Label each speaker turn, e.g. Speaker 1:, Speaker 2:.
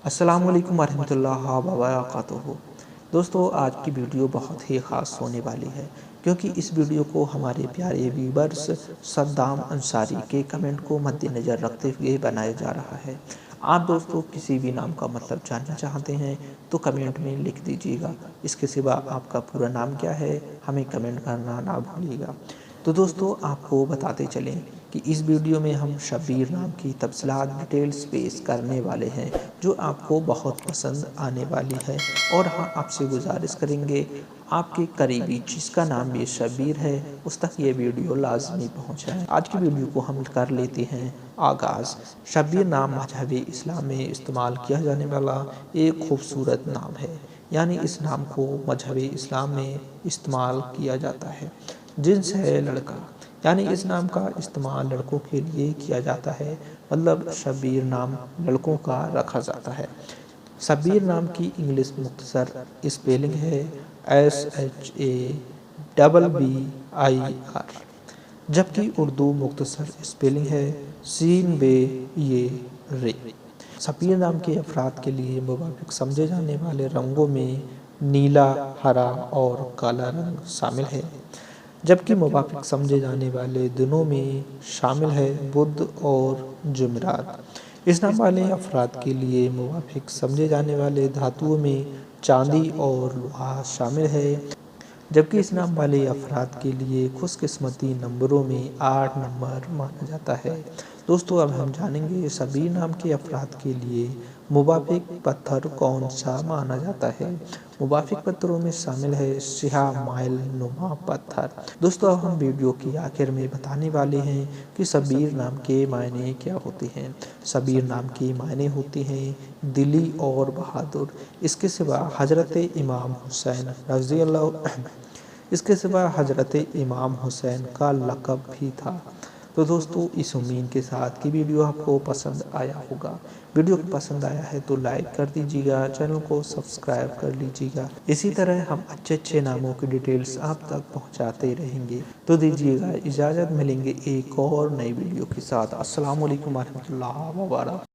Speaker 1: السلام علیکم ورحمۃ اللہ وبرکاتہ۔ دوستو، آج کی ویڈیو بہت ہی خاص ہونے والی ہے کیونکہ اس ویڈیو کو ہمارے پیارے ویورز صدام انصاری کے کمنٹ کو مد نظر رکھتے ہوئے بنایا جا رہا ہے۔ آپ دوستو کسی بھی نام کا مطلب جاننا چاہتے ہیں تو کمنٹ میں لکھ دیجیے گا۔ اس کے سوا آپ کا پورا نام کیا ہے ہمیں کمنٹ کرنا نہ بھولیے گا۔ تو دوستو، آپ کو بتاتے چلیں کہ اس ویڈیو میں ہم شبیر نام کی تفصیلات ڈیٹیلز پیش کرنے والے ہیں جو آپ کو بہت پسند آنے والی ہے، اور ہاں آپ سے گزارش کریں گے آپ کے قریبی جس کا نام بھی شبیر ہے اس تک یہ ویڈیو لازمی پہنچائیں۔ آج کی ویڈیو کو ہم کر لیتے ہیں آغاز۔ شبیر نام مذہب اسلام میں استعمال کیا جانے والا ایک خوبصورت نام ہے، یعنی اس نام کو مذہب اسلام میں استعمال کیا جاتا ہے۔ جنس ہے لڑکا، یعنی اس نام کا استعمال لڑکوں کے لیے کیا جاتا ہے، مطلب شبیر نام لڑکوں کا رکھا جاتا ہے۔ شبیر نام کی انگلش مختصر اسپیلنگ ہے SHABBIR، جبکہ اردو مختصر اسپیلنگ ہے ر۔ شبیر نام کے افراد کے لیے موافق سمجھے جانے والے رنگوں میں نیلا، ہرا اور کالا رنگ شامل ہے، جبکہ موافق سمجھے جانے والے دنوں میں شامل ہے بدھ اور جمعرات۔ اس نام والے افراد کے لیے موافق سمجھے جانے والے دھاتوں میں چاندی اور لوہا شامل ہے، جبکہ اس نام والے افراد کے لیے خوش قسمتی نمبروں میں 8 نمبر مانا جاتا ہے۔ دوستو، اب ہم جانیں گے شبیر نام کے افراد کے لیے موافق پتھر کون سا مانا جاتا ہے۔ موافق پتھروں میں شامل ہے سیاہ مائل نما پتھر۔ دوستو، اب ہم ویڈیو کی آخر میں بتانے والے ہیں کہ شبیر نام کے معنی کیا ہوتے ہیں۔ شبیر نام کے معنی ہوتے ہیں دلی اور بہادر۔ اس کے سوا حضرت امام حسین رضی اللہ عنہ حضرت امام حسین کا لقب بھی تھا۔ تو دوستو، اس امید کے ساتھ کہ ویڈیو آپ کو پسند آیا ہوگا۔ ویڈیو کو پسند آیا ہے تو لائک کر دیجیے گا، چینل کو سبسکرائب کر لیجیے گا۔ اسی طرح ہم اچھے ناموں کی ڈیٹیلز آپ تک پہنچاتے رہیں گے۔ تو دیجیے گا اجازت، ملیں گے ایک اور نئی ویڈیو کے ساتھ۔ السلام علیکم ورحمۃ اللہ وبرکاتہ۔